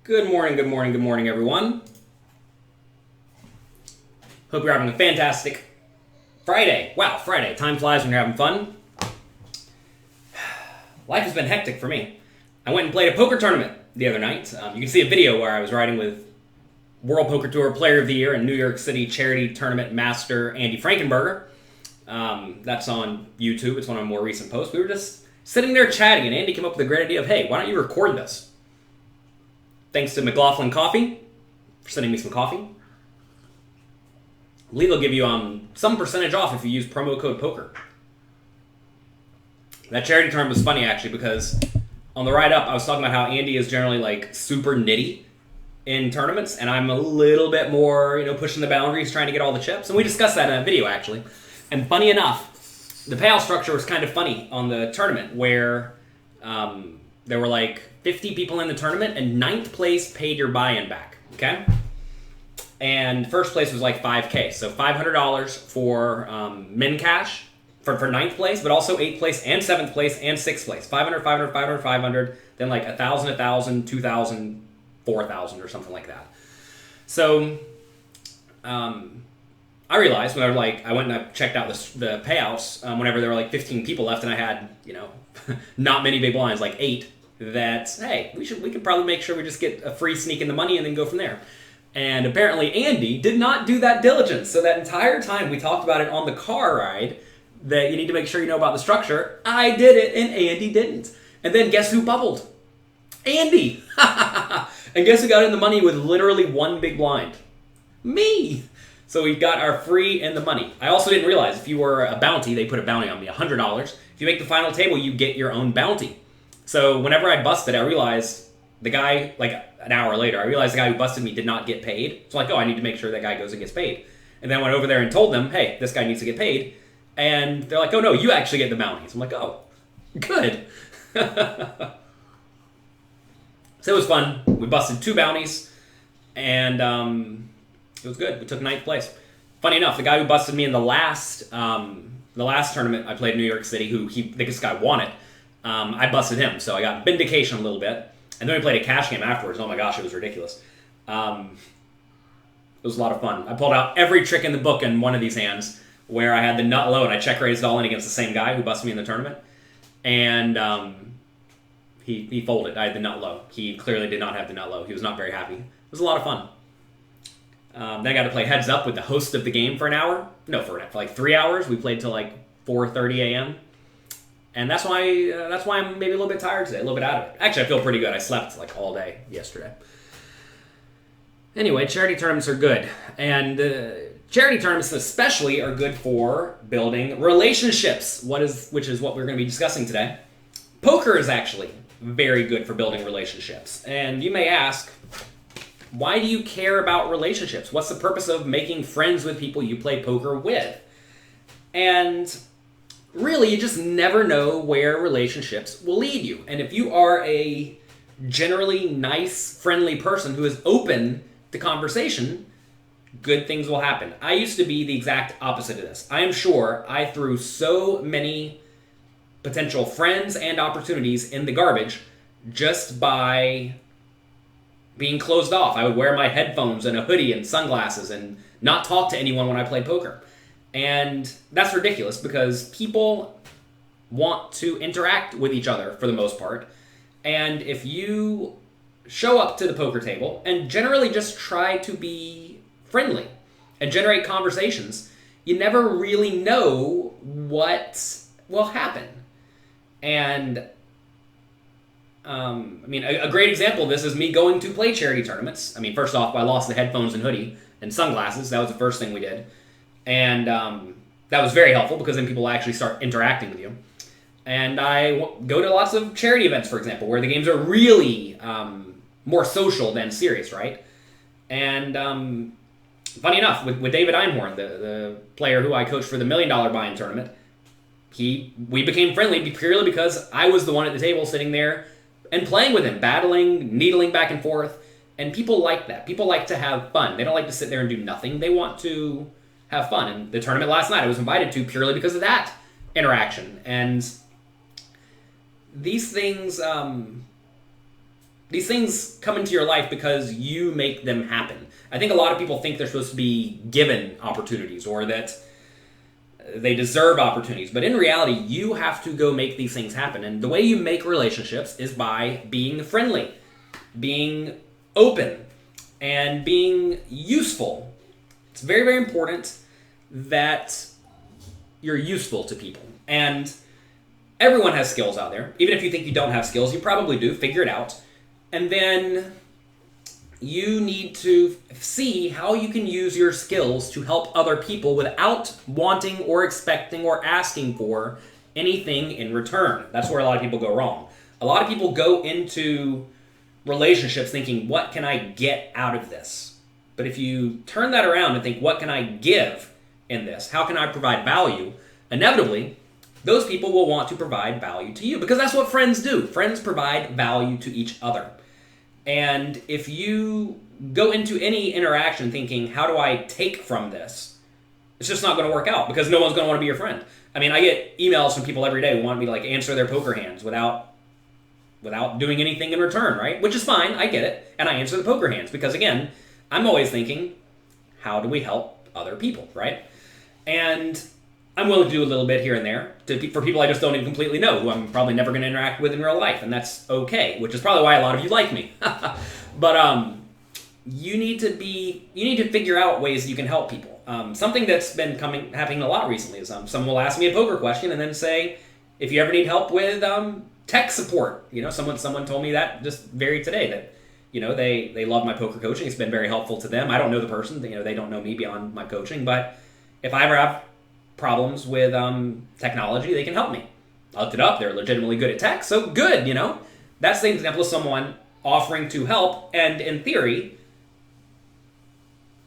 Good morning, everyone. Hope you're having a fantastic Friday. Wow, Friday. Time flies when you're having fun. Life has been hectic for me. I went and played a poker tournament the other night. You can see a video where I was riding with World Poker Tour Player of the Year and New York City Charity Tournament Master Andy Frankenberger. That's on YouTube. It's one of my more recent posts. We were just sitting there chatting, and Andy came up with the great idea of, hey, why don't you record this? Thanks to McLaughlin Coffee for sending me some coffee. Lee will give you some percentage off if you use promo code POKER. That charity tournament was funny, actually, because on the ride up, I was talking about how Andy is generally like super nitty in tournaments, and I'm a little bit more, pushing the boundaries, trying to get all the chips. And we discussed that in a video, actually. And funny enough, the payout structure was kind of funny on the tournament, where there were like 50 people in the tournament, and 9th place paid your buy-in back, okay? And first place was like $5K, so $500 for min cash for 9th place, but also 8th place and 7th place and 6th place. 500, 500, 500, 500, then like 1,000, 1,000, 2,000, 4,000 or something like that. So I realized when I went and I checked out the payouts whenever there were like 15 people left and I had, not many big blinds, like 8, that, hey, we could probably make sure we just get a free sneak in the money and then go from there. And apparently Andy did not do that diligence. So that entire time we talked about it on the car ride, that you need to make sure you know about the structure. I did it and Andy didn't. And then guess who bubbled? Andy! And guess who got in the money with literally one big blind? Me! So we got our free in the money. I also didn't realize if you were a bounty, they put a bounty on me, $100. If you make the final table, you get your own bounty. So whenever I busted, I realized the guy, like an hour later, I realized the guy who busted me did not get paid. So I'm like, I need to make sure that guy goes and gets paid. And then I went over there and told them, hey, this guy needs to get paid. And they're like, oh no, you actually get the bounties. I'm like, oh, good. So it was fun. We busted 2 bounties, and it was good. We took 9th place. Funny enough, the guy who busted me in the last tournament I played in New York City, this guy won it, I busted him, so I got vindication a little bit. And then we played a cash game afterwards. Oh my gosh, it was ridiculous. It was a lot of fun. I pulled out every trick in the book in one of these hands, where I had the nut low, and I check raised it all in against the same guy who busted me in the tournament. And he folded. I had the nut low. He clearly did not have the nut low. He was not very happy. It was a lot of fun. Then I got to play heads up with the host of the game for an hour. No, for like 3 hours. We played till like 4:30 a.m. And that's why I'm maybe a little bit tired today, a little bit out of it. Actually, I feel pretty good. I slept like all day yesterday. Anyway, charity tournaments are good. And charity tournaments especially are good for building relationships, which is what we're going to be discussing today. Poker is actually very good for building relationships. And you may ask, why do you care about relationships? What's the purpose of making friends with people you play poker with? And really, you just never know where relationships will lead you. And if you are a generally nice, friendly person who is open to conversation, good things will happen. I used to be the exact opposite of this. I am sure I threw so many potential friends and opportunities in the garbage just by being closed off. I would wear my headphones and a hoodie and sunglasses and not talk to anyone when I played poker. And that's ridiculous because people want to interact with each other for the most part. And if you show up to the poker table and generally just try to be friendly and generate conversations, you never really know what will happen. And a great example of this is me going to play charity tournaments. First off, I lost the headphones and hoodie and sunglasses. That was the first thing we did. And that was very helpful because then people actually start interacting with you. And I go to lots of charity events, for example, where the games are really more social than serious, right? And funny enough, with David Einhorn, the player who I coached for the $1 Million Buy-In tournament, we became friendly purely because I was the one at the table sitting there and playing with him, battling, needling back and forth. And people like that. People like to have fun. They don't like to sit there and do nothing. They want to have fun. And the tournament last night I was invited to purely because of that interaction. And these things These things come into your life because you make them happen. I think a lot of people think they're supposed to be given opportunities or that they deserve opportunities. But in reality, you have to go make these things happen. And the way you make relationships is by being friendly, being open, and being useful. It's very, very important that you're useful to people. And everyone has skills out there. Even if you think you don't have skills, you probably do. Figure it out. And then you need to see how you can use your skills to help other people without wanting or expecting or asking for anything in return. That's where a lot of people go wrong. A lot of people go into relationships thinking, what can I get out of this? But if you turn that around and think, what can I give in this? How can I provide value? Inevitably, those people will want to provide value to you because that's what friends do. Friends provide value to each other. And if you go into any interaction thinking, how do I take from this? It's just not going to work out because no one's going to want to be your friend. I mean, I get emails from people every day who want me to answer their poker hands without doing anything in return, right? Which is fine, I get it. And I answer the poker hands because, again, I'm always thinking, how do we help other people, right? And I'm willing to do a little bit here and there for people I just don't even completely know, who I'm probably never going to interact with in real life, and that's okay, which is probably why a lot of you like me. But you need to figure out ways you can help people. Something that's been happening a lot recently is someone will ask me a poker question and then say, if you ever need help with tech support, someone told me that just today that they love my poker coaching. It's been very helpful to them. I don't know the person, they don't know me beyond my coaching, but if I ever have problems with technology, they can help me. I looked it up. They're legitimately good at tech, so good, That's the example of someone offering to help, and in theory,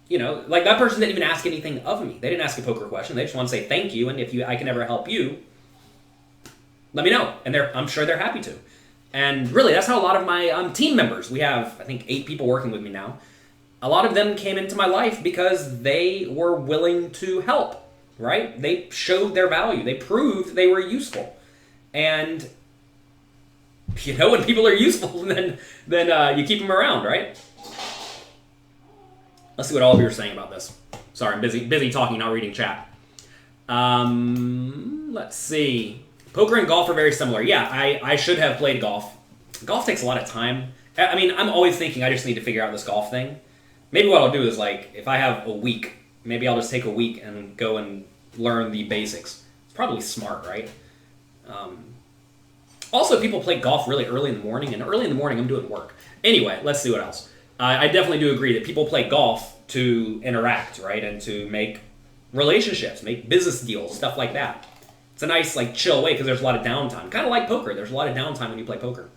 that person didn't even ask anything of me. They didn't ask a poker question. They just want to say thank you, and if I can ever help you, let me know. And I'm sure they're happy to. And really, that's how a lot of my team members, we have, I think, 8 people working with me now, a lot of them came into my life because they were willing to help. Right? They showed their value. They proved they were useful. And, when people are useful, then you keep them around, right? Let's see what all of you are saying about this. Sorry, I'm busy talking, not reading chat. Let's see. Poker and golf are very similar. Yeah, I should have played golf. Golf takes a lot of time. I mean, I'm always thinking I just need to figure out this golf thing. Maybe what I'll do is, if I have a week, maybe I'll just take a week and go and learn the basics. It's probably smart, right? Also, people play golf really early in the morning, and early in the morning I'm doing work. Anyway, let's see what else. I definitely do agree that people play golf to interact, right? And to make relationships, make business deals, stuff like that. It's a nice, chill way because there's a lot of downtime. Kind of like poker. There's a lot of downtime when you play poker.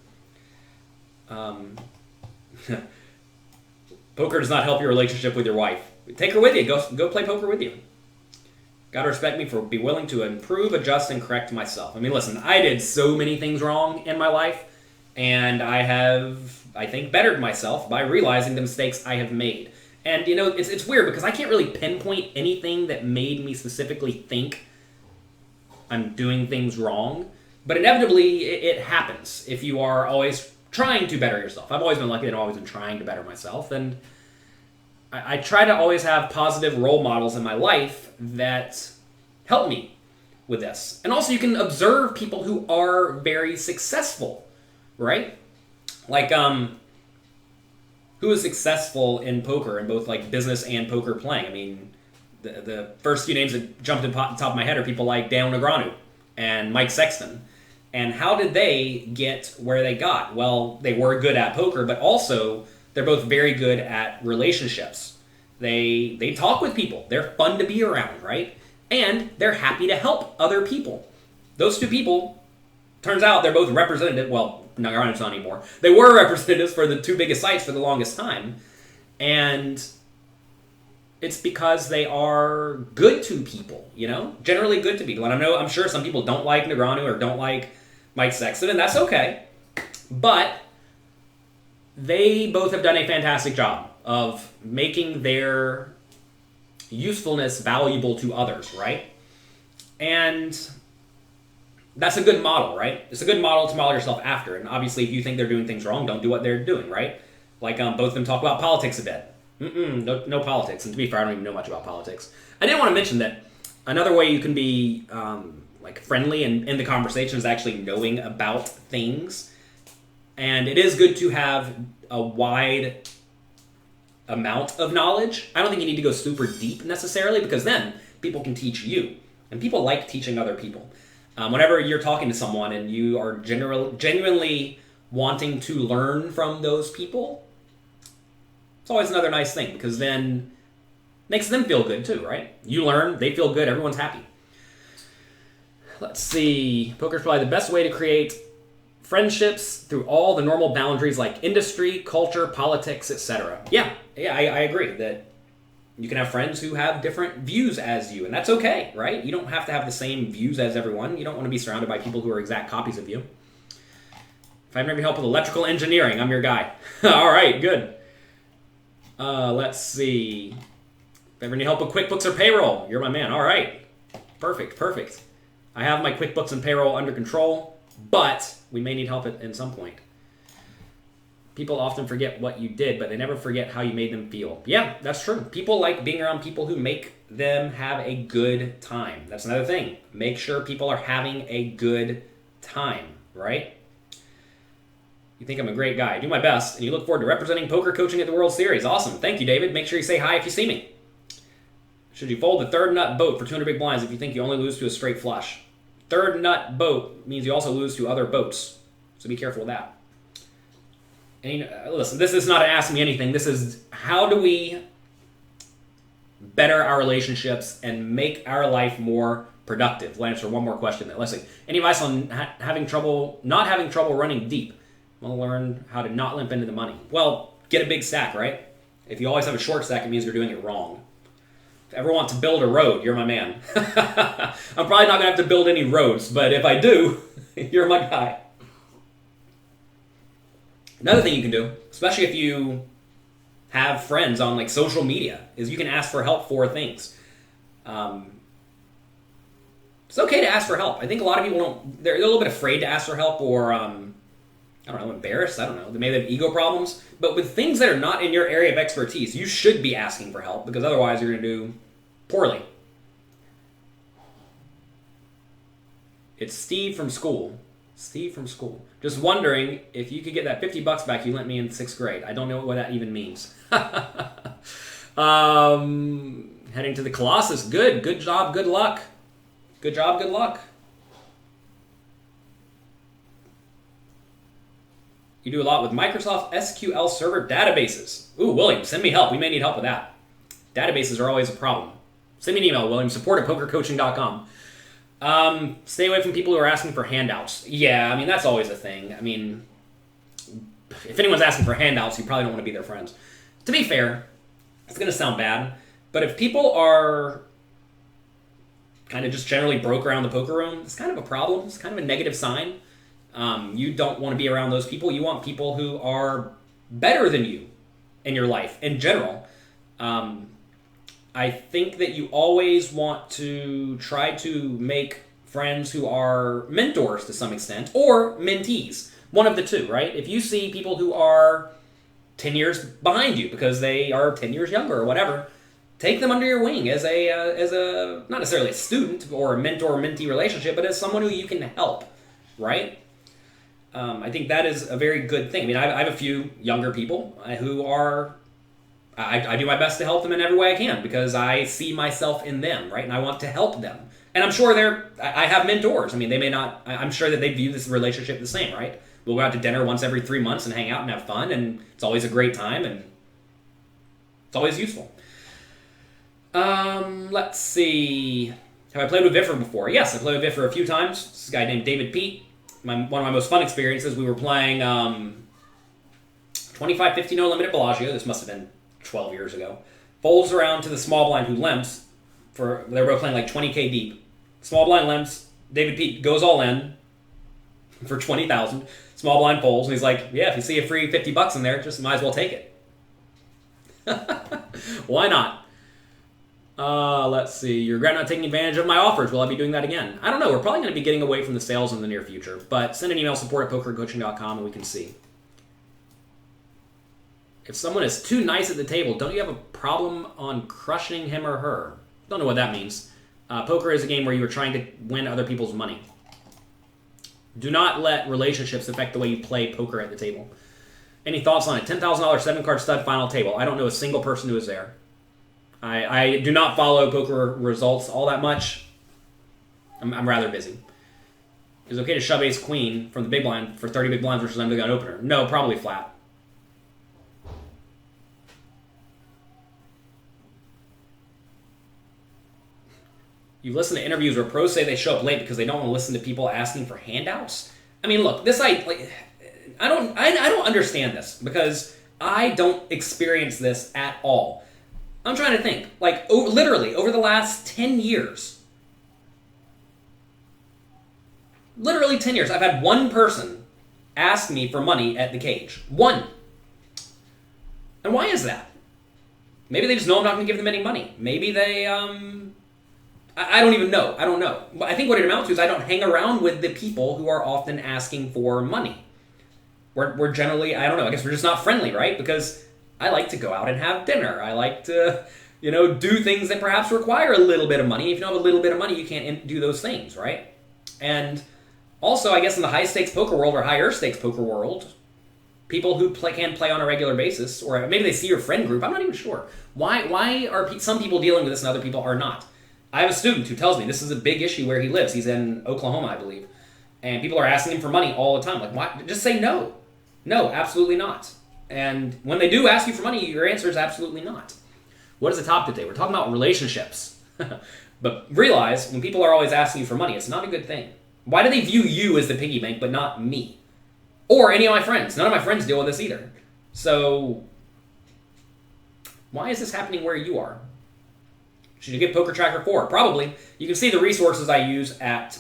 Poker does not help your relationship with your wife. Take her with you. Go play poker with you. Gotta respect me for be willing to improve, adjust, and correct myself. I mean, listen, I did so many things wrong in my life, and I have, I think, bettered myself by realizing the mistakes I have made. And, it's weird because I can't really pinpoint anything that made me specifically think I'm doing things wrong, but inevitably it happens if you are always trying to better yourself. I've always been lucky that I've always been trying to better myself, and I try to always have positive role models in my life that help me with this. And also you can observe people who are very successful, right? Who is successful in poker, in both business and poker playing? I mean, the first few names that jumped to the top of my head are people like Daniel Negreanu and Mike Sexton. And how did they get where they got? Well, they were good at poker, but also they're both very good at relationships. They talk with people. They're fun to be around, right? And they're happy to help other people. Those two people, turns out they're both representative. Well, Negreanu's not anymore. They were representatives for the 2 biggest sites for the longest time. And it's because they are good to people, Generally good to people. And I'm sure some people don't like Negreanu or don't like Mike Sexton, and that's okay. But they both have done a fantastic job of making their usefulness valuable to others, right? And that's a good model, right? It's a good model to model yourself after. And obviously, if you think they're doing things wrong, don't do what they're doing, right? Like both of them talk about politics a bit. No politics. And to be fair, I don't even know much about politics. I did want to mention that another way you can be like friendly and in the conversation is actually knowing about things. And it is good to have a wide amount of knowledge. I don't think you need to go super deep necessarily, because then people can teach you. And people like teaching other people. Whenever you're talking to someone and you are genuinely wanting to learn from those people, it's always another nice thing, because then it makes them feel good too, right? You learn, they feel good, everyone's happy. Let's see. Poker's probably the best way to create friendships through all the normal boundaries like industry, culture, politics, etc. Yeah, I agree that you can have friends who have different views as you, and that's okay, right? You don't have to have the same views as everyone. You don't want to be surrounded by people who are exact copies of you. If I have any help with electrical engineering, I'm your guy. All right, good. Let's see. If I ever need help with QuickBooks or payroll, you're my man. All right. Perfect. I have my QuickBooks and payroll under control, but we may need help at some point. People often forget what you did, but they never forget how you made them feel. Yeah, that's true. People like being around people who make them have a good time. That's another thing. Make sure people are having a good time, right? You think I'm a great guy. I do my best, and you look forward to representing poker coaching at the World Series. Awesome. Thank you, David. Make sure you say hi if you see me. Should you fold the third nut boat for 200 big blinds if you think you only lose to a straight flush? Third nut boat means you also lose to other boats, so be careful with that. And listen, this is not Ask Me Anything. This is how do we better our relationships and make our life more productive. We'll answer one more question there. Let's see. Any advice on not having trouble running deep? Want to learn how to not limp into the money. Well, get a big stack, right? If you always have a short stack, it means you're doing it wrong. If you ever want to build a road, you're my man. I'm probably not going to have to build any roads, but if I do, you're my guy. Another thing you can do, especially if you have friends on like social media, is you can ask for help for things. It's okay to ask for help. I think a lot of people they're a little bit afraid to ask for help, or I don't know, embarrassed. I don't know. They may have ego problems. But with things that are not in your area of expertise, you should be asking for help, because otherwise you're going to do poorly. It's Steve from school. Just wondering if you could get that $50 back you lent me in 6th grade. I don't know what that even means. Heading to the Colossus. Good job, good luck. Good job, good luck. You do a lot with Microsoft SQL Server databases. Ooh, William, send me help. We may need help with that. Databases are always a problem. Send me an email, William, support@pokercoaching.com. Stay away from people who are asking for handouts. Yeah, I mean, that's always a thing. I mean, if anyone's asking for handouts, you probably don't want to be their friends. To be fair, it's going to sound bad, but if people are kind of just generally broke around the poker room, it's kind of a problem. It's kind of a negative sign. You don't want to be around those people. You want people who are better than you in your life in general. I think that you always want to try to make friends who are mentors to some extent, or mentees. One of the two, right? If you see people who are 10 years behind you because they are 10 years younger or whatever, take them under your wing as a not necessarily a student or a mentor-mentee relationship, but as someone who you can help, right? I think that is a very good thing. I mean, I have a few younger people who are... I do my best to help them in every way I can, because I see myself in them, right? And I want to help them. And I'm sure I have mentors. I mean, they may not... I'm sure that they view this relationship the same, right? We'll go out to dinner once every 3 months and hang out and have fun, and it's always a great time, and it's always useful. Let's see. Have I played with Viffer before? Yes, I played with Viffer a few times. This is a guy named David Pete. One of my most fun experiences, we were playing 25-50 no limit at Bellagio. This must have been 12 years ago. Folds around to the small blind who limps. They were both playing like 20K deep. Small blind limps. David Pete goes all in for 20,000. Small blind folds, and he's like, yeah, if you see a free $50 in there, just might as well take it. Why not? Let's see. You regret not taking advantage of my offers. Will I be doing that again? I don't know. We're probably going to be getting away from the sales in the near future. But send an email, support@pokercoaching.com, and we can see. If someone is too nice at the table, don't you have a problem on crushing him or her? Don't know what that means. Poker is a game where you are trying to win other people's money. Do not let relationships affect the way you play poker at the table. Any thoughts on it? $10,000 7-card stud final table. I don't know a single person who is there. I do not follow poker results all that much. I'm rather busy. Is it okay to shove ace queen from the big blind for 30 big blinds versus under the gun opener? No, probably flat. You listen to interviews where pros say they show up late because they don't want to listen to people asking for handouts. I mean, look, I don't understand this because I don't experience this at all. I'm trying to think. Literally, over the last 10 years, I've had one person ask me for money at the cage. One. And why is that? Maybe they just know I'm not going to give them any money. Maybe they, I don't even know. I don't know. I think what it amounts to is I don't hang around with the people who are often asking for money. We're generally, I don't know, I guess we're just not friendly, right? Because I like to go out and have dinner. I like to, do things that perhaps require a little bit of money. If you don't have a little bit of money, you can't do those things, right? And also, I guess in the high-stakes poker world or higher-stakes poker world, people who can play on a regular basis, or maybe they see your friend group, I'm not even sure. Why are some people dealing with this and other people are not? I have a student who tells me this is a big issue where he lives. He's in Oklahoma, I believe. And people are asking him for money all the time. Like, why? Just say no. No, absolutely not. And when they do ask you for money, your answer is absolutely not. What is the topic today? We're talking about relationships. But realize, when people are always asking you for money, it's not a good thing. Why do they view you as the piggy bank, but not me? Or any of my friends? None of my friends deal with this either. So, why is this happening where you are? Should you get Poker Tracker 4? Probably. You can see the resources I use at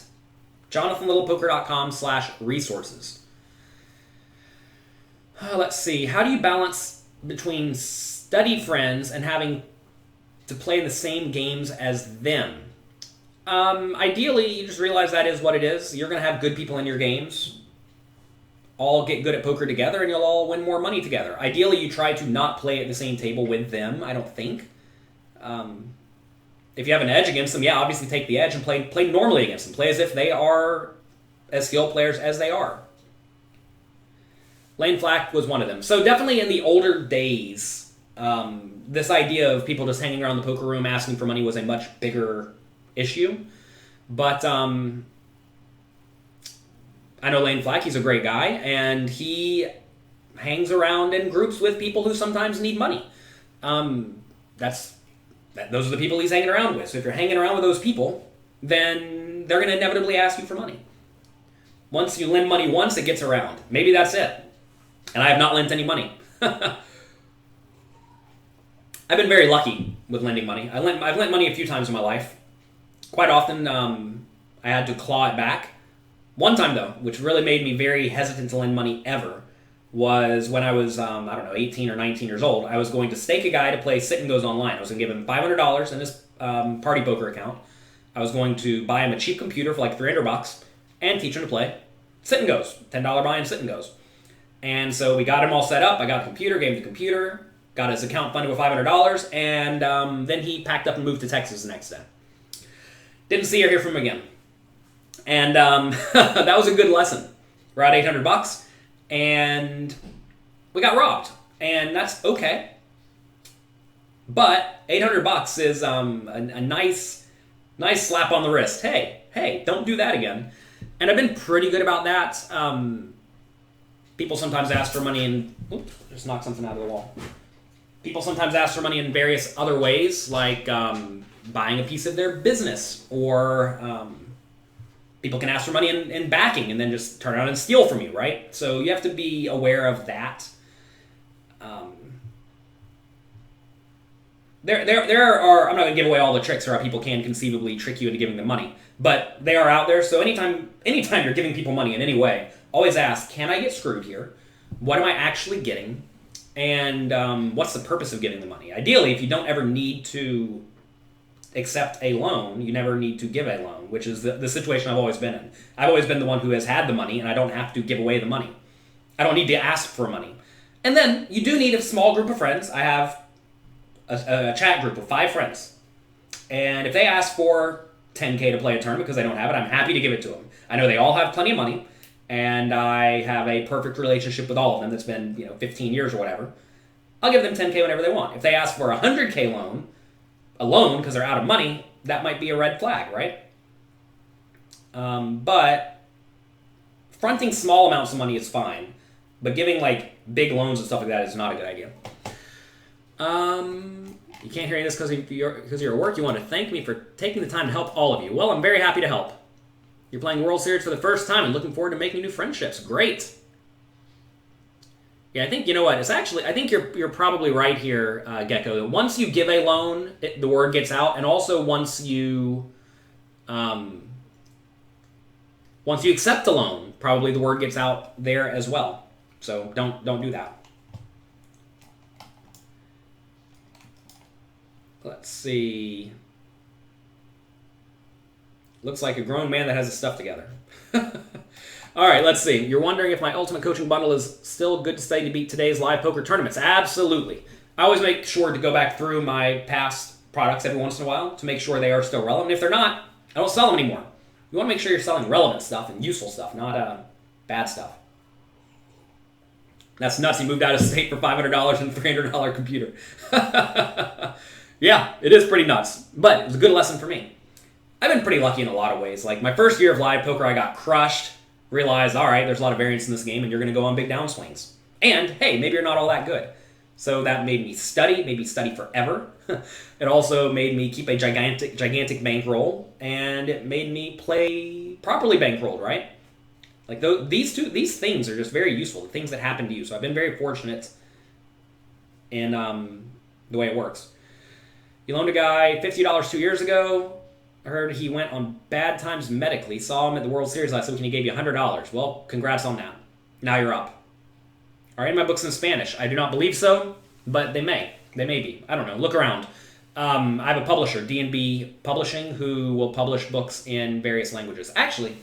jonathanlittlepoker.com/resources. Let's see. How do you balance between study friends and having to play in the same games as them? Ideally, you just realize that is what it is. You're going to have good people in your games. All get good at poker together, and you'll all win more money together. Ideally, you try to not play at the same table with them, I don't think. If you have an edge against them, yeah, obviously take the edge and play normally against them. Play as if they are as skilled players as they are. Lane Flack was one of them. So definitely in the older days, this idea of people just hanging around the poker room asking for money was a much bigger issue. But I know Lane Flack, he's a great guy, and he hangs around in groups with people who sometimes need money. Those are the people he's hanging around with. So if you're hanging around with those people, then they're going to inevitably ask you for money. Once you lend money once, it gets around. Maybe that's it. And I have not lent any money. I've been very lucky with lending money. I've lent money a few times in my life. Quite often, I had to claw it back. One time, though, which really made me very hesitant to lend money ever, was when I was, 18 or 19 years old. I was going to stake a guy to play Sit and Goes online. I was going to give him $500 in his party poker account. I was going to buy him a cheap computer for like $300 and teach him to play Sit and Goes. $10 buy-in Sit and Goes. And so we got him all set up. I got a computer, gave him the computer, got his account funded with $500, and then he packed up and moved to Texas the next day. Didn't see or hear from him again. And that was a good lesson. We're at $800, and we got robbed. And that's okay. But $800 is a nice slap on the wrist. Hey, don't do that again. And I've been pretty good about that. People sometimes ask for money in... Oops, just knocked something out of the wall. People sometimes ask for money in various other ways, like buying a piece of their business, or people can ask for money in backing and then just turn around and steal from you, right? So you have to be aware of that. There are... I'm not going to give away all the tricks or how people can conceivably trick you into giving them money, but they are out there. So anytime you're giving people money in any way, always ask, can I get screwed here? What am I actually getting? And what's the purpose of getting the money? Ideally, if you don't ever need to accept a loan, you never need to give a loan, which is the situation I've always been in. I've always been the one who has had the money, and I don't have to give away the money. I don't need to ask for money. And then you do need a small group of friends. I have a chat group of 5 friends. And if they ask for $10K to play a tournament because they don't have it, I'm happy to give it to them. I know they all have plenty of money, and I have a perfect relationship with all of them that's been 15 years or whatever. I'll give them $10K whenever they want. If they ask for a $100K loan, because they're out of money, that might be a red flag, right? But fronting small amounts of money is fine, but giving like big loans and stuff like that is not a good idea. You can't hear this because of your work. You want to thank me for taking the time to help all of you. Well, I'm very happy to help. You're playing World Series for the first time and looking forward to making new friendships. Great. Yeah, I think, you know what, I think you're probably right here, Gecko. Once you give a loan, the word gets out, and also once you accept a loan, probably the word gets out there as well. So don't do that. Let's see. Looks like a grown man that has his stuff together. All right, let's see. You're wondering if my Ultimate Coaching Bundle is still good to stay to beat today's live poker tournaments. Absolutely. I always make sure to go back through my past products every once in a while to make sure they are still relevant. If they're not, I don't sell them anymore. You want to make sure you're selling relevant stuff and useful stuff, not bad stuff. That's nuts. He moved out of state for $500 and $300 computer. Yeah, it is pretty nuts, but it was a good lesson for me. I've been pretty lucky in a lot of ways. Like my first year of live poker, I got crushed. Realized, all right, there's a lot of variance in this game, and you're going to go on big downswings. And hey, maybe you're not all that good. So that made me study forever. It also made me keep a gigantic bankroll, and it made me play properly bankrolled, right? Like these things are just very useful, the things that happen to you. So I've been very fortunate in the way it works. You loaned a guy $50 2 years ago. I heard he went on bad times medically. Saw him at the World Series last week and he gave you $100. Well, congrats on that. Now you're up. Are any of my books in Spanish? I do not believe so, but they may. They may be. I don't know. Look around. I have a publisher, D&B Publishing, who will publish books in various languages. Actually,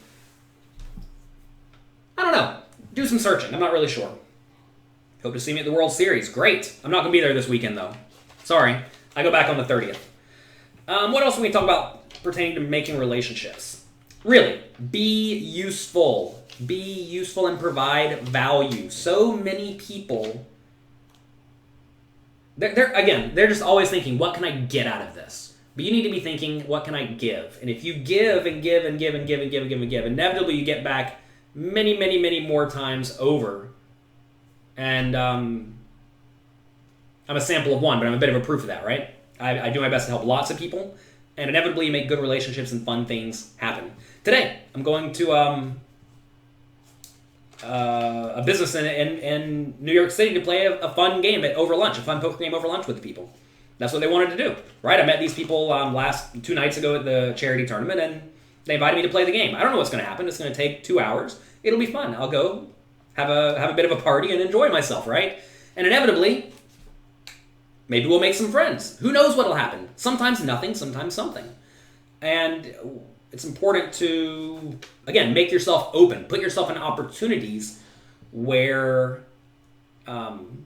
I don't know. Do some searching. I'm not really sure. Hope to see me at the World Series. Great. I'm not going to be there this weekend, though. Sorry. I go back on the 30th. What else can we talk about pertaining to making relationships? Really, be useful. Be useful and provide value. So many people, they're just always thinking, what can I get out of this? But you need to be thinking, what can I give? And if you give and give and give and give and give and give and give, inevitably you get back many, many, many more times over. And I'm a sample of one, but I'm a bit of a proof of that, right? I do my best to help lots of people, and inevitably you make good relationships and fun things happen. Today, I'm going to a business in New York City to play a fun game over lunch, a fun poker game over lunch with the people. That's what they wanted to do, right? I met these people 2 nights ago at the charity tournament, and they invited me to play the game. I don't know what's going to happen. It's going to take 2 hours. It'll be fun. I'll go have a bit of a party and enjoy myself, right? And inevitably, maybe we'll make some friends. Who knows what'll happen? Sometimes nothing, sometimes something. And it's important to, again, make yourself open. Put yourself in opportunities where good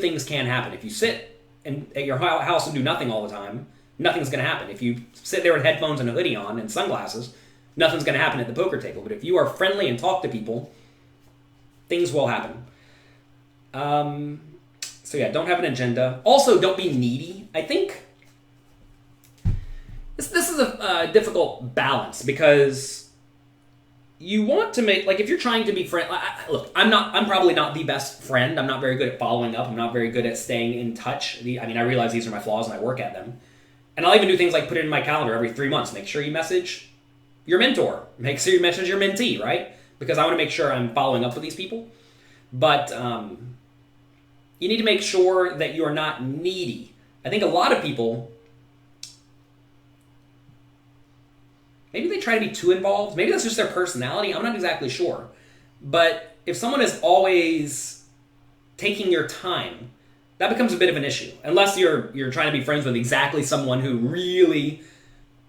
things can happen. If you sit at your house and do nothing all the time, nothing's going to happen. If you sit there with headphones and a hoodie on and sunglasses, nothing's going to happen at the poker table. But if you are friendly and talk to people, things will happen. So yeah, don't have an agenda. Also, don't be needy. I think this is a difficult balance because you want to make, like, if you're trying to be friend. Look, I'm probably not the best friend. I'm not very good at following up. I'm not very good at staying in touch. I realize these are my flaws and I work at them. And I'll even do things like put it in my calendar every 3 months. Make sure you message your mentor. Make sure you message your mentee, right? Because I want to make sure I'm following up with these people. But you need to make sure that you're not needy. I think a lot of people, maybe they try to be too involved. Maybe that's just their personality. I'm not exactly sure. But if someone is always taking your time that becomes a bit of an issue. Unless you're trying to be friends with exactly someone who really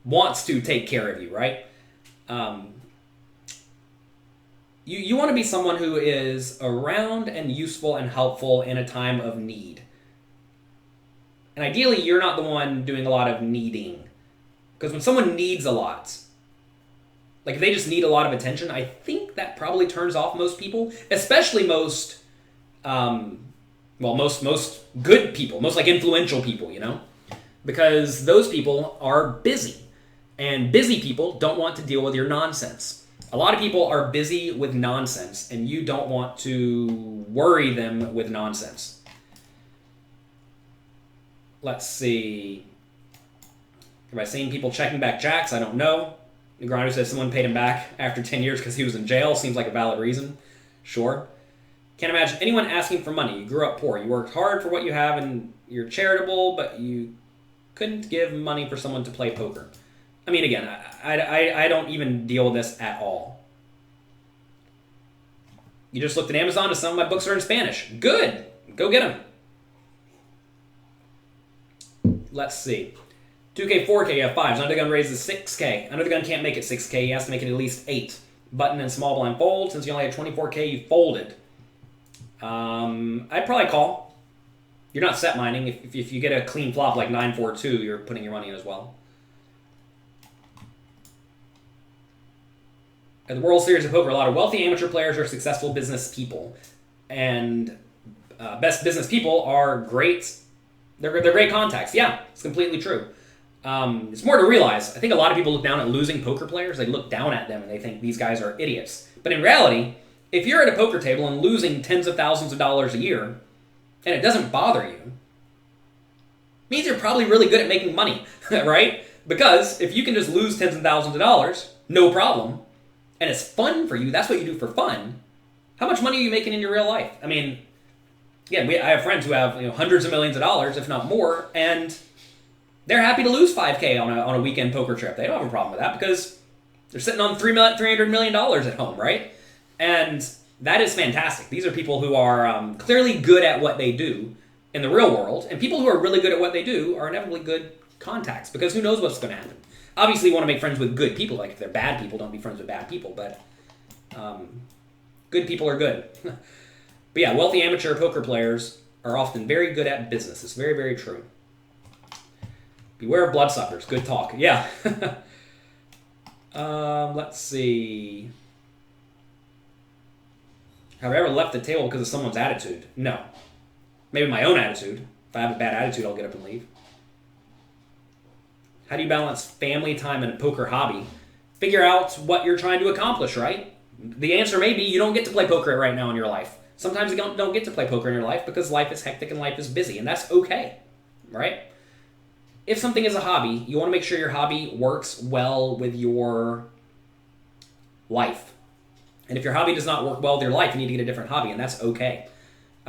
wants to take care of you, right? You want to be someone who is around and useful and helpful in a time of need. And ideally, you're not the one doing a lot of needing. Because when someone needs a lot, like if they just need a lot of attention, I think that probably turns off most people, especially most good people, most like influential people, because those people are busy, and busy people don't want to deal with your nonsense. A lot of people are busy with nonsense, and you don't want to worry them with nonsense. Let's see. Have I seen people checking back jacks? I don't know. Negreanu says someone paid him back after 10 years because he was in jail. Seems like a valid reason. Sure. Can't imagine anyone asking for money. You grew up poor. You worked hard for what you have, and you're charitable, but you couldn't give money for someone to play poker. I mean, again, I don't even deal with this at all. You just looked at Amazon and some of my books are in Spanish. Good. Go get them. Let's see. 2K, 4K, you have 5s. Under the gun raises 6K. Under the gun can't make it 6K. He has to make it at least 8. Button and small blind fold. Since you only had 24K, you folded. I'd probably call. You're not set mining. If you get a clean flop like 9-4-2, you're putting your money in as well. At the World Series of Poker, a lot of wealthy amateur players are successful business people. And best business people are great. They're great contacts. Yeah, it's completely true. It's more to realize. I think a lot of people look down at losing poker players. They look down at them and they think these guys are idiots. But in reality, if you're at a poker table and losing tens of thousands of dollars a year, and it doesn't bother you, it means you're probably really good at making money, right? Because if you can just lose tens of thousands of dollars, no problem, and it's fun for you, that's what you do for fun, how much money are you making in your real life? I mean, again, I have friends who have hundreds of millions of dollars, if not more, and they're happy to lose $5K on a weekend poker trip. They don't have a problem with that because they're sitting on $300 million at home, right? And that is fantastic. These are people who are clearly good at what they do in the real world, and people who are really good at what they do are inevitably good contacts because who knows what's going to happen. Obviously, you want to make friends with good people. Like if they're bad people, don't be friends with bad people, but good people are good. But yeah, wealthy amateur poker players are often very good at business. It's very, very true. Beware of bloodsuckers. Good talk. Yeah. Let's see. Have I ever left the table because of someone's attitude? No. Maybe my own attitude. If I have a bad attitude, I'll get up and leave. How do you balance family time and a poker hobby? Figure out what you're trying to accomplish, right? The answer may be you don't get to play poker right now in your life. Sometimes you don't get to play poker in your life because life is hectic and life is busy, and that's okay, right? If something is a hobby, you want to make sure your hobby works well with your life. And if your hobby does not work well with your life, you need to get a different hobby, and that's okay.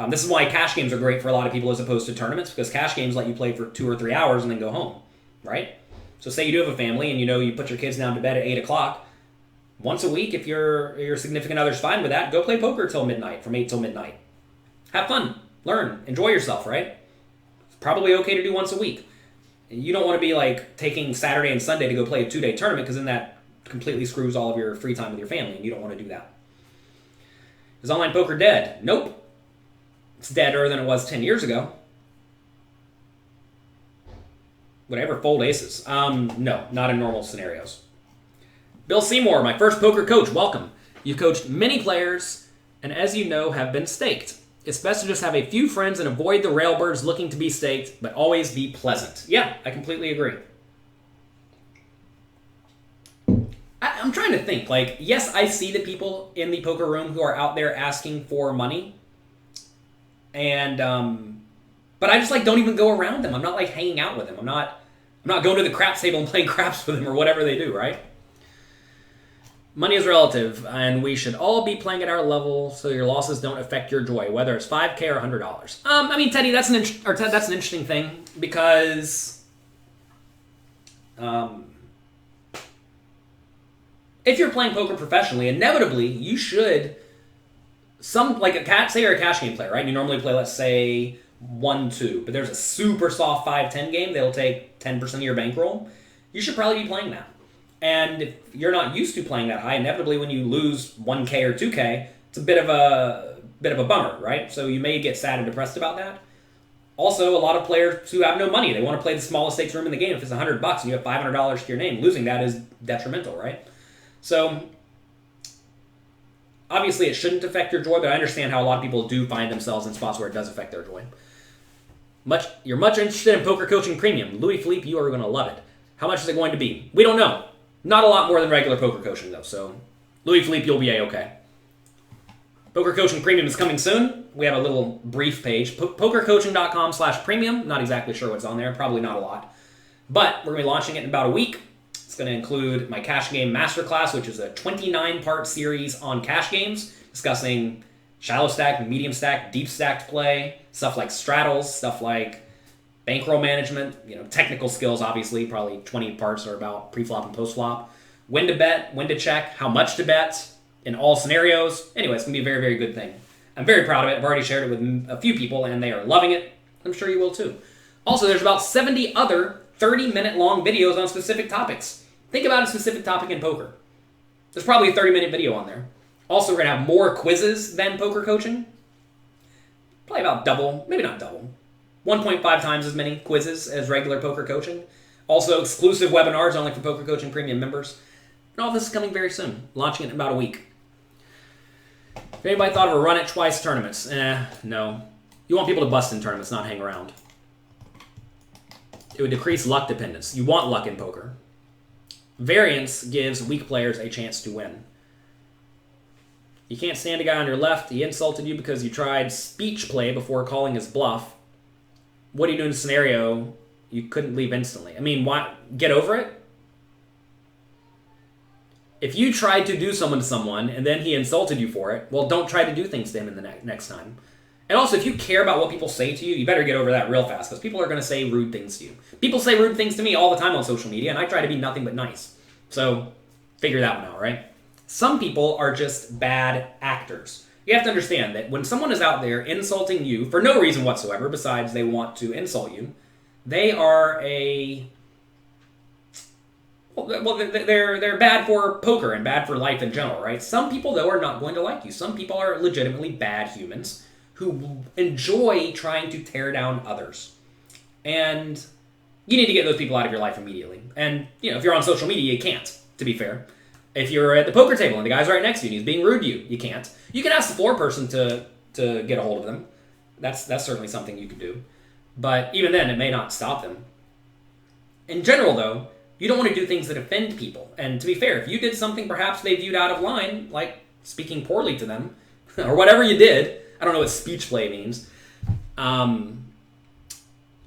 This is why cash games are great for a lot of people as opposed to tournaments, because cash games let you play for 2 or 3 hours and then go home, right? So say you do have a family and you put your kids down to bed at 8 o'clock. Once a week, if your significant other's fine with that, go play poker till midnight, from 8 till midnight. Have fun, learn, enjoy yourself, right? It's probably okay to do once a week. You don't want to be like taking Saturday and Sunday to go play a 2-day tournament because then that completely screws all of your free time with your family, and you don't want to do that. Is online poker dead? Nope. It's deader than it was 10 years ago. Would I ever fold aces? No, not in normal scenarios. Bill Seymour, my first poker coach, welcome. You've coached many players, and as you know, have been staked. It's best to just have a few friends and avoid the railbirds looking to be staked, but always be pleasant. Yeah, I completely agree. I'm trying to think. Like, yes, I see the people in the poker room who are out there asking for money, and but I just don't even go around them. I'm not hanging out with them. I'm not going to the craps table and playing craps with them or whatever they do, right? Money is relative, and we should all be playing at our level so your losses don't affect your joy, whether it's $5K or $100. I mean, Teddy, that's an interesting thing because if you're playing poker professionally, inevitably you should say you're a cash game player, right? You normally play, let's say, 1-2, but there's a super soft 5-10 game, they'll take 10% of your bankroll. You should probably be playing that. And if you're not used to playing that high, inevitably when you lose 1K or 2K, it's a bit of a bummer, right? So you may get sad and depressed about that. Also, a lot of players who have no money, they want to play the smallest stakes room in the game. If it's $100 and you have $500 to your name, losing that is detrimental, right? So obviously it shouldn't affect your joy, but I understand how a lot of people do find themselves in spots where it does affect their joy. You're much interested in Poker Coaching Premium. Louis Philippe, you are going to love it. How much is it going to be? We don't know. Not a lot more than regular poker coaching, though. So, Louis Philippe, you'll be A-okay. Poker Coaching Premium is coming soon. We have a little brief page. Pokercoaching.com/premium. Not exactly sure what's on there. Probably not a lot. But we're going to be launching it in about a week. It's going to include my Cash Game Masterclass, which is a 29-part series on cash games, discussing shallow stack, medium stack, deep stacked play, stuff like straddles, stuff like bankroll management, technical skills, obviously. Probably 20 parts are about pre-flop and post-flop. When to bet, when to check, how much to bet in all scenarios. Anyway, it's going to be a very, very good thing. I'm very proud of it. I've already shared it with a few people, and they are loving it. I'm sure you will, too. Also, there's about 70 other 30-minute long videos on specific topics. Think about a specific topic in poker. There's probably a 30-minute video on there. Also, we're going to have more quizzes than poker coaching. Probably about double, maybe not double. 1.5 times as many quizzes as regular poker coaching. Also, exclusive webinars only for Poker Coaching Premium members. And all this is coming very soon. Launching it in about a week. If anybody thought of a run it twice tournaments? No. You want people to bust in tournaments, not hang around. It would decrease luck dependence. You want luck in poker. Variance gives weak players a chance to win. You can't stand a guy on your left. He insulted you because you tried speech play before calling his bluff. What do you do in a scenario you couldn't leave instantly? I mean, why? Get over it? If you tried to do someone to someone and then he insulted you for it, well, don't try to do things to him in the next time. And also, if you care about what people say to you, you better get over that real fast, because people are going to say rude things to you. People say rude things to me all the time on social media, and I try to be nothing but nice. So, figure that one out, right? Some people are just bad actors. You have to understand that when someone is out there insulting you for no reason whatsoever, besides they want to insult you, they are they're bad for poker and bad for life in general, right? Some people, though, are not going to like you. Some people are legitimately bad humans who enjoy trying to tear down others. And you need to get those people out of your life immediately. And, if you're on social media, you can't, to be fair. If you're at the poker table and the guy's right next to you and he's being rude to you, you can't. You can ask the floor person to get a hold of them. That's certainly something you could do. But even then, it may not stop them. In general, though, you don't want to do things that offend people. And to be fair, if you did something perhaps they viewed out of line, like speaking poorly to them, or whatever you did, I don't know what speech play means.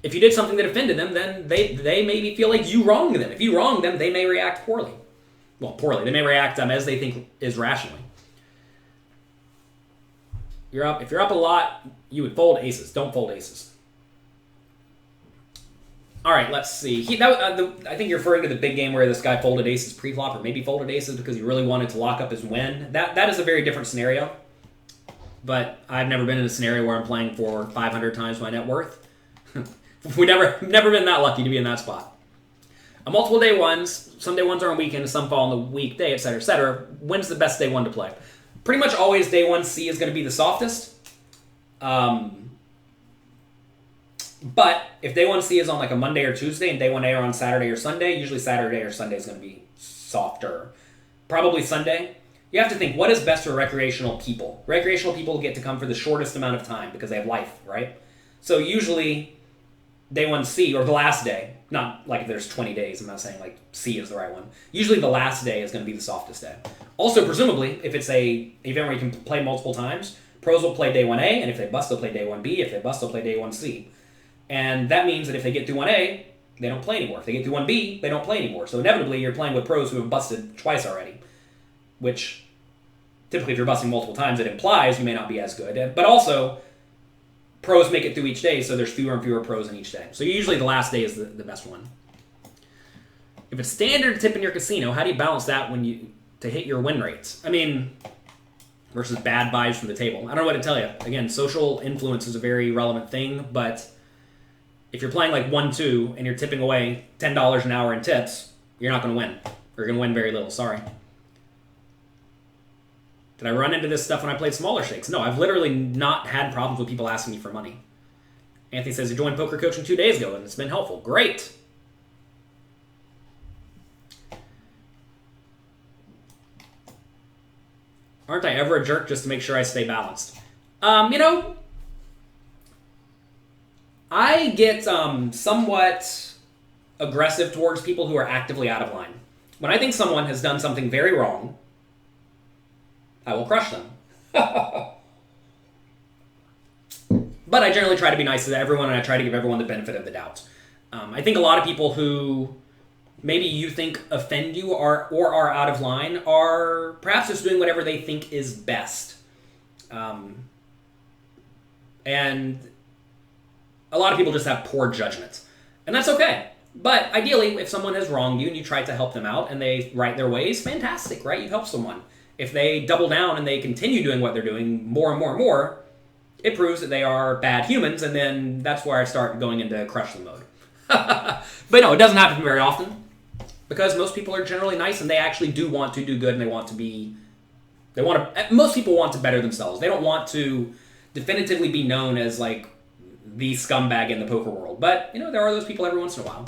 If you did something that offended them, then they maybe feel like you wronged them. If you wronged them, they may react poorly. Well, poorly. They may react as they think is rationally. If you're up a lot, you would fold aces. Don't fold aces. All right, let's see. I think you're referring to the big game where this guy folded aces pre-flop, or maybe folded aces because he really wanted to lock up his win. That is a very different scenario. But I've never been in a scenario where I'm playing for 500 times my net worth. We've never been that lucky to be in that spot. A multiple day ones, some day ones are on weekends, some fall on the weekday, etc., etc. When's the best day one to play? Pretty much always day 1C is going to be the softest. But if day 1C is on like a Monday or Tuesday and day 1A are on Saturday or Sunday, usually Saturday or Sunday is going to be softer. Probably Sunday. You have to think, what is best for recreational people? Recreational people get to come for the shortest amount of time because they have life, right? So usually day 1C, or the last day, not like if there's 20 days, I'm not saying like C is the right one. Usually the last day is going to be the softest day. Also, presumably, if it's a event where you can play multiple times, pros will play day 1A, and if they bust, they'll play day 1B. If they bust, they'll play day 1C. And that means that if they get through 1A, they don't play anymore. If they get through 1B, they don't play anymore. So inevitably, you're playing with pros who have busted twice already, which typically if you're busting multiple times, it implies you may not be as good. But also, pros make it through each day, so there's fewer and fewer pros in each day. So usually the last day is the best one. If it's standard tip in your casino, how do you balance that to hit your win rates? I mean, versus bad vibes from the table. I don't know what to tell you. Again, social influence is a very relevant thing, but if you're playing like 1-2 and you're tipping away $10 an hour in tips, you're not going to win. You're going to win very little. Sorry. Did I run into this stuff when I played smaller stakes? No, I've literally not had problems with people asking me for money. Anthony says he joined poker coaching 2 days ago and it's been helpful. Great. Aren't I ever a jerk just to make sure I stay balanced? I get somewhat aggressive towards people who are actively out of line. When I think someone has done something very wrong, I will crush them. But I generally try to be nice to everyone, and I try to give everyone the benefit of the doubt. I think a lot of people who maybe you think offend you or are out of line are perhaps just doing whatever they think is best. And a lot of people just have poor judgment. And that's okay. But ideally, if someone has wronged you and you try to help them out and they right their ways, fantastic, right? You've helped someone. If they double down and they continue doing what they're doing more and more and more, it proves that they are bad humans, and then that's where I start going into crush them mode. But no, it doesn't happen very often, because most people are generally nice and they actually do want to do good, and most people want to better themselves. They don't want to definitively be known as like the scumbag in the poker world. But, there are those people every once in a while.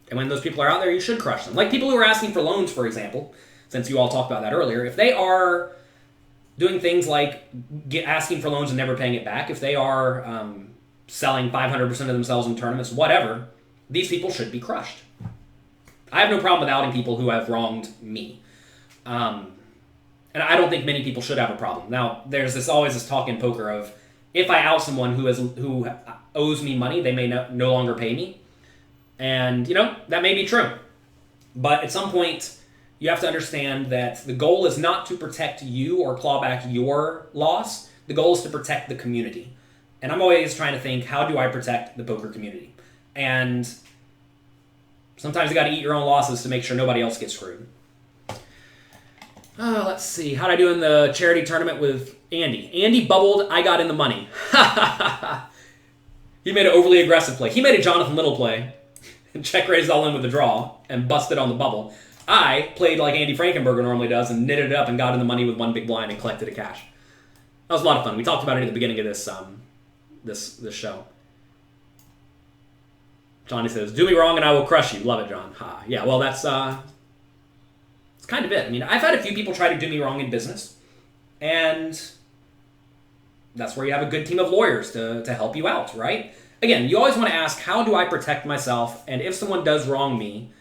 And when those people are out there, you should crush them. Like people who are asking for loans, for example, since you all talked about that earlier. If they are doing things like asking for loans and never paying it back, if they are selling 500% of themselves in tournaments, whatever, these people should be crushed. I have no problem with outing people who have wronged me. And I don't think many people should have a problem. Now, there's always this talk in poker of, if I out someone who owes me money, they may no longer pay me. And, that may be true. But at some point, you have to understand that the goal is not to protect you or claw back your loss. The goal is to protect the community. And I'm always trying to think, how do I protect the poker community? And sometimes you got to eat your own losses to make sure nobody else gets screwed. Let's see. How'd I do in the charity tournament with Andy? Andy bubbled. I got in the money. He made an overly aggressive play. He made a Jonathan Little play and check raised all in with a draw and busted on the bubble. I played like Andy Frankenberger normally does and knitted it up and got in the money with one big blind and collected a cash. That was a lot of fun. We talked about it at the beginning of this this show. Johnny says, "Do me wrong and I will crush you." Love it, John. Ha. Yeah, well, that's kind of it. I mean, I've had a few people try to do me wrong in business, and that's where you have a good team of lawyers to help you out, right? Again, you always want to ask, how do I protect myself? And if someone does wrong me,